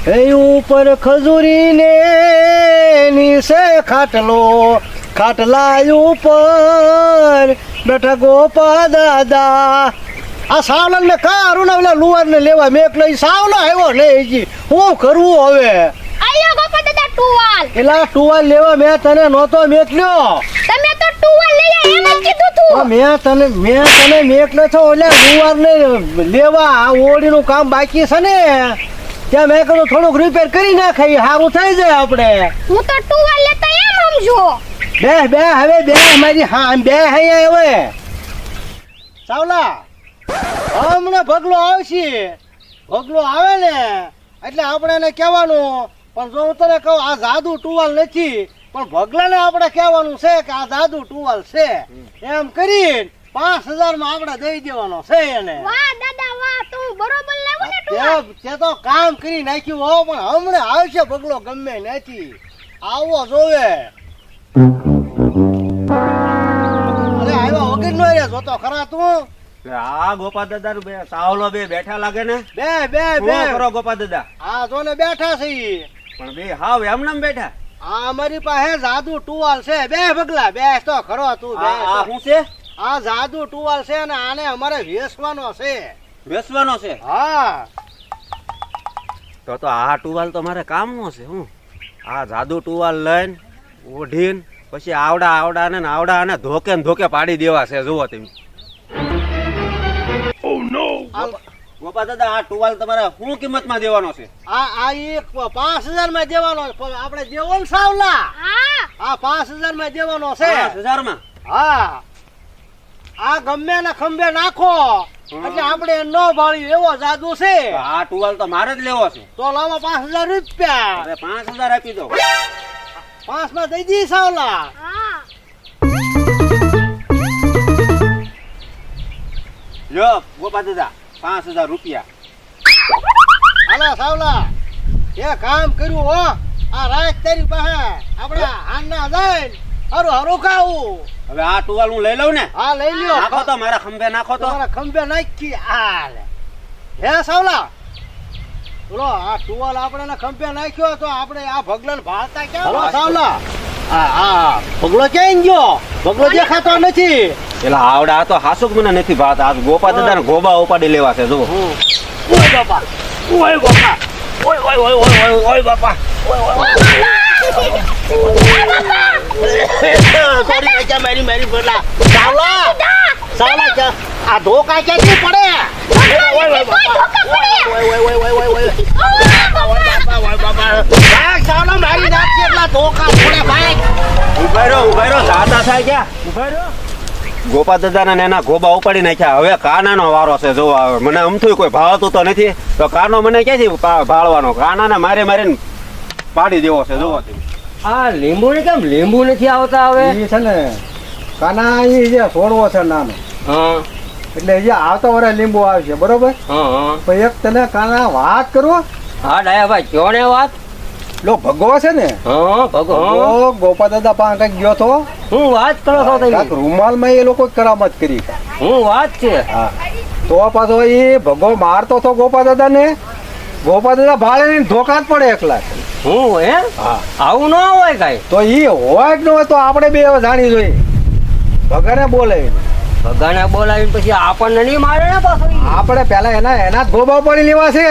એ ઉપર ખજૂરી ને નીચે ખાટલો, ખાટલા ઉપર બેઠા ગોપા દાદા. આ સાવલા ને કારું ને ઓલા લુવાર ને લેવા મેકલો સાવલો આવ્યો ને હજી હું કરવું હવે? આયો ગોપા દાદા ટુવાલ. એલા ટુવાલ લેવા મેં તને નહોતો મેકલ્યો. તમે તો ટુવાલ લઈ આયા એમ જ કીધું તું. મેં તને મેકલો છો ઓલા લુવાર ને લેવા. આ ઓડીનું કામ બાકી છે ને ત્યાં મેં કીધું થોડુંક રિપેર કરી નાખાય સારું થઈ જાય આપણે. હું તો ટુવાલ લેતા એમ સમજો. બે હવે બે મારી હા બે અહીંયા હવે સાવલા હમણાં ભગલો આવશે. ભગલો આવે ને એટલે આપણે એને કહેવાનું. પણ જો હું તને કહું આ જાદુ ટુવાલ નથી પણ ભગલાને આપણે કહેવાનું છે કે આ જાદુ ટુવાલ છે એમ કરીને 5000 માં આપણે દઈ દેવાનો છે એને. વાહ દાદા વાહ, તું બરોબર લાવો ને ટુવાલ. તે તો કામ કરી નાખ્યું હો. પણ હમણાં આવશે ભગલો ગમે નથી આવો જોવે. અરે આવ્યા વગર નો રે જોતો ખરા તું. આ ગોપા દાદા બે સાવલો બે બેઠા લાગે ને. બે કરો ગોપા દાદા. આ જો ને બેઠા છે પણ બે હાવ એમને બેઠા. આ અમારી પાસે જાદુ ટુવાલ છે. બે ભગલા બે તો ખરો તું. બે આ શું છે? આ જાદુ ટુવાલ છે ને આને અમારે વેચવાનો છે. વેચવાનો છે? હા તો આ ટુવાલ તો મારે કામનો છે. હું આ જાદુ ટુવાલ લઈને ઓઢીને પછી આવડા ને આવડા અને ધોકે ને ધોકે પાડી દેવા છે. જુઓ તમે. ગોપા દાદા આ ટુવાલ તમારે શું કિંમત માં દેવાનો છે? આ એક 5000 માં દેવાનો પણ આપણે દેવો ને સાવલા. હા આ 5000 માં દેવાનો છે. 5000 માં? હા આ ગમે ને ખંભે નાખો એટલે આપણે નો ભાળ્યું એવો જાદુ છે. આ ટુવાલ તો મારે જ લેવો છે. તો લાવો 5000 રૂપિયા. અરે 5000 આપી દો. 5 માં દઈ દી સાવલા. હા લો ગોપા દાદા 5000 રૂપિયા. હાલો સાવલા એ કામ કર્યું હો. આ રાત તારી પાસે આપણે હારના જાય હારું ખાવું. હવે આ ટુવાલ હું લઈ લઉં ને? હા લઈ લ્યો. નાખો તો મારા ખંભે નાખો તો. તમારા ખંભે નાખી હાલ. હે સાવલા બોલો આ ટુવાલ આપણે ખંભે નાખ્યો તો આપણે આ ભગલન ભાળતા ક્યાં? હલો સાવલા હા ભગલો ક્યાં ગયો? ભગલો દેખાતો નથી. એલા આવડા તો હાસુક મને નથી ભાત. આ ગોપા દાદા ને ગોબા ઉપાડી લેવા છે. જુઓ. ઓય બાપા ઓય બાપા ઓય ઓય ઓય ઓય ઓય ઓય બાપા ઓય ઓય સોરી કાકા મારી ભલા સાવલા સાવલા કે આ ધોકા ક્યાંથી પડે? ઓય ઓય બાપા ઓય ઓય ઓય ઓય ઓય ઓય બાપા સાવલા મારી નાખી એટલા ધોકા પડે ભાઈ. ઉભા રહ્યો દાદા થાય ક્યાં? ઉભા રહ્યો. ગોપા દાદા ને એના ગોબા ઉપાડી નાખ્યા. હવે કાનાનો વારો છે. જો મને અમથું કોઈ ભાળતું તો નથી તો કાનો મને ક્યાંથી ભાળવાનો? કાનાને મારીને પાડી દેવો છે. જોવો તમે. આ લીંબુ ને કેમ લીંબુ નથી આવતા હવે? એ છે ને કાના એ જે છોડવો છે નાનો હા એટલે જે આવતા વરે લીંબુ આવશે બરોબર. હા પણ એક તને કાના વાત કરો. હા ડાયાભાઈ કયો ને વાત. લો ભગવો છે ને હા ભગો ગોપા દાદા પાસે કઈક ગયો તો હું વાત કરો છો તમે? રૂમાલ માં એ લોકો કરામત કરી. હું વાત છે. હા તો પાછો એ ભગો મારતો હતો ગોપા દાદા ને. ગોપા દાદા ભાળે ને ધોકા જ પડે એકલા. હું હે હા આવું ન હોય કઈ. તો ઈ હોય જ ન હોય તો આપણે બે જાણી જોઈએ. ભગાને બોલે ભગાને બોલાવીને પછી આપણને નહીં મારે ને પાછું. આપણે પેલા એના જ ગોબા પડી લેવા છે.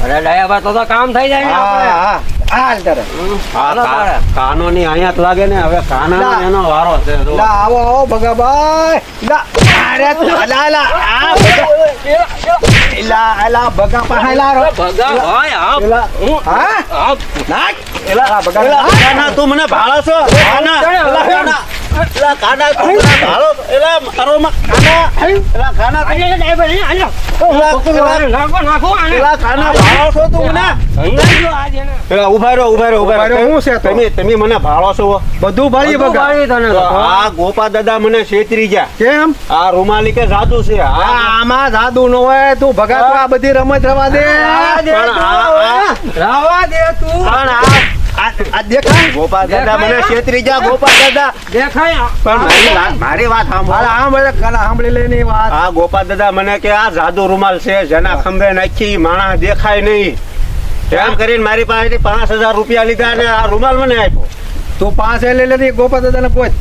અરે ડાયાભાઈ તો કામ થઈ જાય ને આપણે. હા હાલ તારે કાનો ની અહીંયા જ લાગે ને. હવે કાના એનો વારો છે. જુઓ. લા આવો આવો ભગાભાઈ લા અરે લા લા આ ભગા લા ભગા પાસે લા રો ભગા હોય આપ. લા હા આપ. નાખ એલા ભગા કાના તું મને ભાળો છો? કાના એલા કાના તું મને ભાળો? એલા મારો માં કાના એલા કાના તું અરે ડાયાભાઈ આલ્યો. નાખો નાખો આને. એલા કાના ભાળો છો તું મને? અંગાજો આજ એને. એલા ઉભા રહ્યો. હું છે તો? તમે મને ભાળો છો? બધું ભાળી બધું ભગા ભાળી તને તો. આ ગોપા દાદા મને છેતરી ગયા. કેમ આ રૂમાલી કે જાદુ છે. આમાં જાદુ ન હોય તું ભગા તો આ બધી રમત રવા દે. રાવા દે તું. પણ આ દેખાય ગોપા દાદા મને છેતરી ગયા. ગોપા દાદા દેખાય પણ મારી વાત સાંભળો. સાંભળી લે ની વાત. આ ગોપા દાદા મને કે આ જાદુ રૂમાલ છે જેના ખંભે નાખી માણસ દેખાય નહીં. એમ કરીને મારી પાસેથી 5000 રૂપિયા લીધા અને આ રૂમાલ મને આપ્યો. તું 5 લઈ લેતી ગોપા દાદાને પૂછ.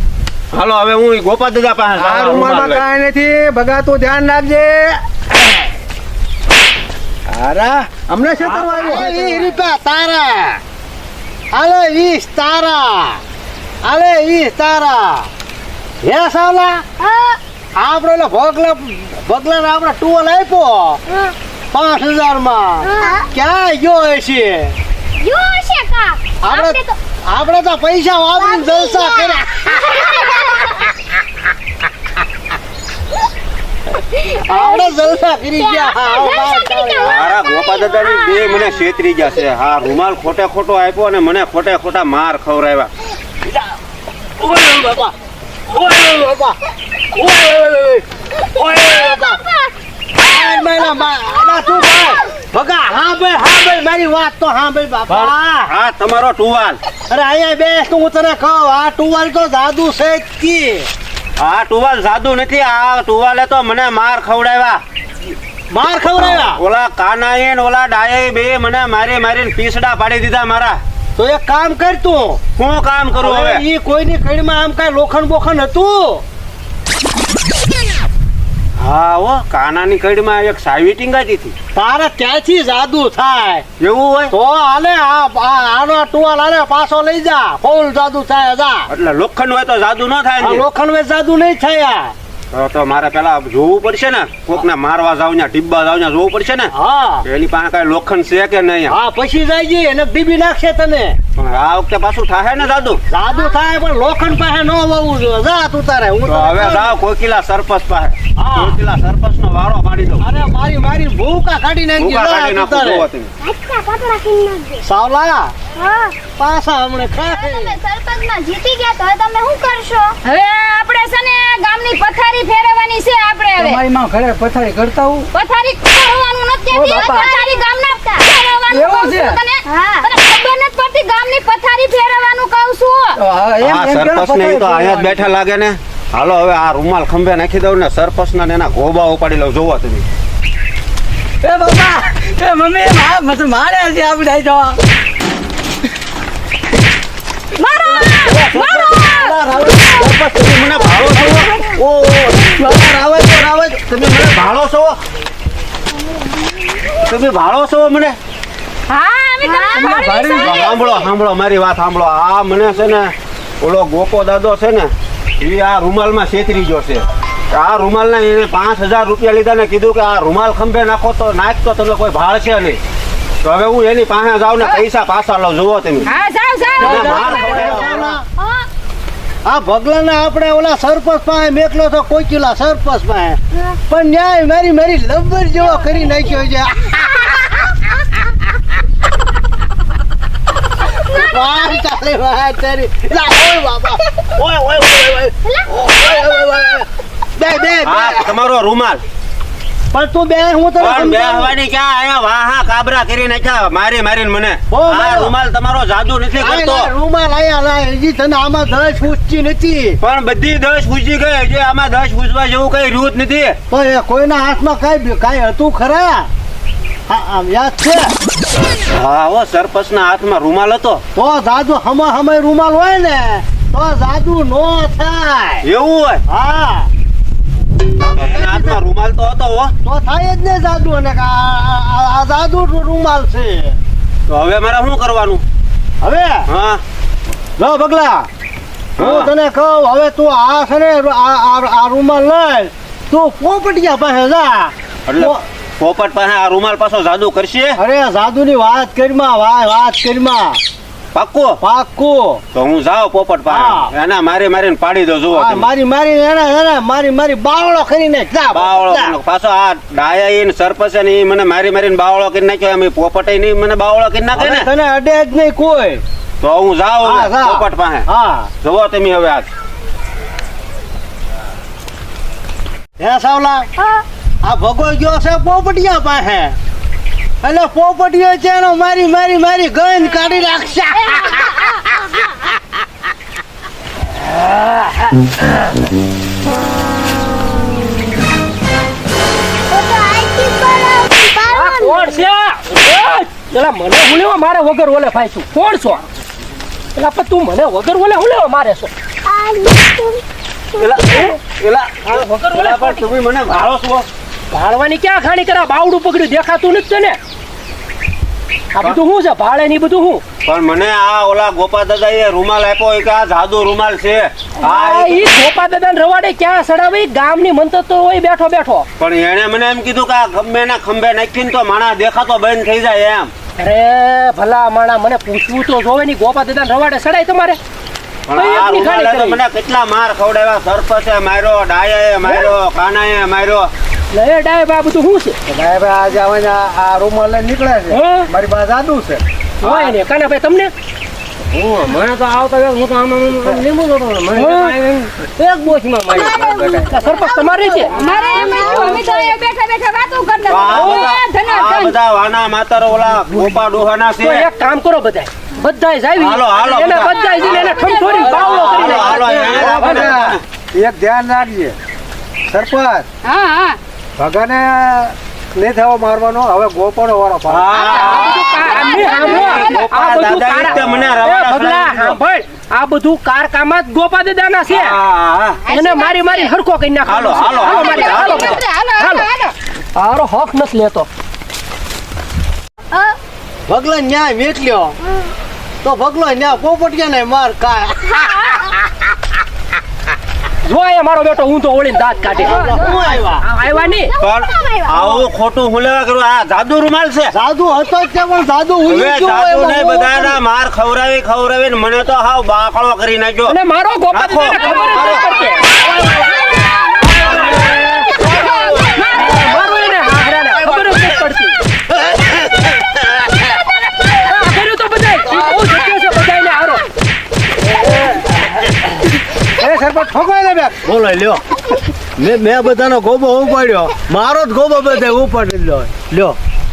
હાલો હવે હું ગોપા દાદા પાસે આ રૂમાલમાં કાંઈ નથી ભગા, તું ધ્યાન રાખજે. અરે અમને શું કરવા અરે આવ્યો? 20 રૂપિયા તારા, આલે 20 તારા, આલે 20 તારા. હે સાવલા, આપણે ઓલા ભગલા આપણે ટુવલ આપ્યો 5000 માં. ક્યાં ગયો હશે? યો છે કા આપણે તો આપણે તો પૈસા વાપરીને જલસા કર્યા. આપણે જલસા કરી ગયા. મારા ગોપા દાદાની બે મને છેતરી ગયા છે. હા રૂમાલ ખોટે ખોટો આપ્યો અને મને ખોટે ખોટા માર ખવડાવ્યા. ઓય બાપા, ઓય બાપા, ઓય બાપા. ભગા હા ભાઈ મારી વાત તો હા ભાઈ બાપા. હા તમારો ટુવાલ. અરે અહીંયા બેસ, હું તને કહું, આ ટુવાલ તો જાદુ છે જ કી. આ ટુવાલ જાદુ નથી. આ ટુવાલે તો મને માર ખવડાવ્યા. માર ખવડાવ્યા? ઓલા કાનાએ ને ઓલા ડાયે બે મને મારીને પીસડા પાડી દીધા મારા. તો એક કામ કર તું. શું કામ કરું હવે? ઈ કોઈની કડીમાં આમ કઈ લોખંડ બોખંડ હતું? હા હો, કાનાની કડીમાં એક સાવી ટીંગાતી હતી. તારે ક્યાંથી જાદુ થાય? એવું હોય તો હાલે આનો ટુવાલ હાલે પાછો લઈ જા, ફૂલ જાદુ થાય જા. એટલે લોખંડ હોય તો જાદુ ન થાય આ ને? લોખંડ માં જાદુ નહીં થાય. તો મારે પેલા જોવું પડશે ને, કોક ને મારવા જાવ ને ટીબ્બા જાવ ને જોવું પડશે ને. હા એની પાસે કઈ લોખંડ છે કે નહીં? હા, પછી જાય જઈએ એને બીબી નાખશે તને. પણ આ વખતે પાછું થાય ને જાદુ? જાદુ થાય પણ લોખંડ પાસે ન વાવવું જોઈએ. જા તું તારે. હું તો તને હવે કહું. જાવ કોકિલા સરપંચ પાસે. હા. કોકિલા સરપંચ નો વારો પાડી દો. અરે મારી ભૂકા કાઢી નાખી. ભૂકા જા કાઢી તું નાખું તારે. જોવો તમે. આટલા કપડા કિન નાખજો. સાવલા હા પાછા હમણે ખાય. તમે સરપંચમાં જીતી ગયા તો હવે તમે શું કરશો? હવે આપણે છે ને ગામની પથારી ફેરવવાની છે. આપણે હવે તમારી માં ઘરે પથારી કરતા હું. પથારી ફેરવવાનું નથી ઓ કહેતી, બાપા. પથારી ગામના ફેરવવાનું એવું કહું છે? છું તને. હા. તને ખબર નથી પડતી, ગામની પથારી ફેરવવાનું કહું છું. હા, એમ આ એમ કેમ સરપંચ ને તો પથારી અહીંયા જ બેઠા લાગે ને. હાલો હવે આ રૂમાલ ખંભે નાખી દઉં ને સરપંચ ને એના ગોબા ઉપાડી લઉં. જોવો તમે. એ બાપા, એ મમ્મી મારે છે આપણે આઈ જવા. સરપંચ તમે મને ભાળો છો? રાવે તમે મને ભાળો છો? તમે ભાળો છો મને? હા, અમે તમને ભાળી છે. સાંભળો મારી વાત સાંભળો. આ મને છે ને ઓલો ગોપો દાદો છે ને એ આ રૂમાલમાં છેતરી ગયો છે. આ રૂમાલ ને એને 5000 રૂપિયા લીધા ને કીધું કે આ રૂમાલ ખંભે નાખો તો નાખતો તમે કોઈ ભાળ છે નહીં. તો હવે હું એની પાસે જાઉં ને પૈસા પાછા લઉં. જોવો તમે. હા, જાઓ મને માર જાઓ. ખવડાવ્યો. હા આ ભગલાને આપણે ઓલા સરપંચ પાસે મેકલો તો કોકિલા સરપંચ પાસે, પણ ન્યાય મારી લબર જેવો કરી નાખ્યો છે. વાહ ચાલે વાહ તારી. લા, ઓય બાબા, ઓય ઓય ઓય ઓય ઓય. બે આ તમારો રૂમાલ પણ તું બે હું તને પણ બે સમજાવું. હવાની ક્યાં આયા વાહા કાબરા કરી નાખ્યા મારીને મને. બહુ આ માર્યો. રૂમાલ તમારો જાદુ નથી લાય, કરતો. લાય, રૂમાલ આયા લાય. હજી તને આમાં દસ પૂછતી નથી. પણ બધી 10 પૂછી ગઈ. જે આમાં 10 પૂછવા જેવું કઈ રહ્યું જ નથી. પણ એ કોઈના હાથમાં કાંઈ હતું ખરા? હા, આમ યાદ છે હા હો, સરપંચના હાથમાં રૂમાલ હતો. તો જાદુ હમે રૂમાલ હોય ને તો જાદુ નો થાય. એવું હોય? હા, એના હાથમાં રૂમાલ તો હતો હો. તો થાય જ ને જાદુ. અને આ જાદુ રૂમાલ છે. તો હવે મારે શું કરવાનું? હવે હા જો બગલા, હું હા. તને કહું, હવે તું આ છે ને આ રૂમાલ લઈ તું પોપટિયા પાસે જા. એટલે પોપટ પાસે આ રૂમાલ પાછો જાદુ કરશે? અરે જાદુની વાત કરીમાં વાત કરીમાં પાક્કું? પાક્કું. તો હું જાઉં પોપટ હા. પાસે. એના મારીને પાડી દો. જુઓ હા, તમે. મારી બાવળો કરીને જા બાવળો જા. પાછો આ ડાયા ઈ ને સરપંચ ને ઈ મને મારીને બાવળો કરી નાખ્યો. એમ ઈ પોપટે નહીં મને બાવળો કરી નાખે હવે ને. તને અડે જ નહીં કોઈ. તો હું જાઉં હા, હવે જા. પોપટ પાસે. હા, જુઓ તમે હવે આ હે સાવલા, હા આ ભગો ગયો છે પોપટિયા પાસે. એટલે પોપટીઓ છે એનો મારી ગંધ કાઢી નાખશે. તો આઈથી પાડવાનું. કોણ છે? એલા મને હું લેવા મારે વગર ઓલે ભાઈ તું કોણ છો એલા પણ તું મને વગર ઓલે હું લેવા મારે છો વગર ઓલે પણ તમે મને ભાળો છો ભાળવાની ક્યાં ખાણી કરા બાવડું પકડ્યું દેખાતું નથી તને આ બધું શું છે ભાળે ની બધું શું પણ મને આ ઓલા ગોપા દાદા એ રૂમાલ આપ્યો એ કે આ જાદુ રૂમાલ છે આ ઈ ગોપા દાદા રવાડે ક્યાં સડાવી ગામની મંતર તો હોય બેઠો બેઠો પણ એને મને એમ કીધું કે આ ગમે ના ખંભે નાખીને તો માણસ દેખાતો બંધ થઈ જાય એમ અરે ભલા માણા મને પૂછવું તો જોવે ની ગોપા દાદા રવાડે સડાય તમારે પણ આ રૂમાલે તો મને કેટલા માર ખવડાવ્યા સરપંચે માર્યો ડાયાએ માર્યો કાનાએ માર્યો લે ડાય બા બધું શું છે ભાઈ આજે આવે આ રૂમાલ લઈને નીકળે છે હા? મારી પાસે જાદુ છે હોય ને કાના ભાઈ તમને મને તો આવતા વેળ હું તો આમ લીંબુ નતો મને એક બોચમાં મારી આ સરપંચ તમારે છે મારે એમ જ થયું. અમે તો અહીંયા બેઠા બેઠા વાતો કરતા આ હતા. બધા આ બધા વાના માતર ઓલા ગોપા ડોહાના તો છે એક કામ કરો બધાય જાવી હાલો, હાલો, એને બધા. બધાય જઈને એને ઠમઠોરીને બાવળો કરી હાલો, નાખો. હાલો, હાલો. એક ધ્યાન રાખજે સરપંચ હા હા ભગાને નહીં થવા મારવાનો હવે ગોપાનો વાળો પાડો. હા, આ બધું દાદા કાર- રીતે મને એ રવાડા ભગલા, સડાવી દીધો. સાંભળ. આ બધું કારકામાં જ ગોપા દાદાના છે હા, એને મારી મારી હરખો કરી નાખો હાલો, હાલો, મારી હાલો હાલો હાલો હાલો હારો હક નથી લેતો ભગલો ન્યાય મેકલ્યો તો ભગલો ન્યા પોપટિયા ને માર કાય જો એ મારો બેટો હું તો ઓળીને દાંત કાઢે હું આવ્યા આવ્યા નહીં પણ આવું ખોટું હું લેવા કરું આ જાદુ રૂમાલ છે જાદુ હતો જ તે પણ જાદુ હવે ઉડી ગયો જાદુ એમાં નહીં હું- બધાના માર ખવડાવીને મને તો હાવ બાકળો કરી નાખ્યો અને મારો ગોપા રાખો. દાદાને ખબર જ નથી પડતી. મારો એને હાગરાને ખબર જ નથી પડતી. આ કર્યું તો બધાય. ઈ બહુ જગ્યા છે બધાયને હારો. એ સરપંચ ઠોકાય ને બે બોલો લ્યો મેં બધાનો ગોબો ઉપાડ્યો મારો જ ગોબો બધે ઉપાડી લ્યો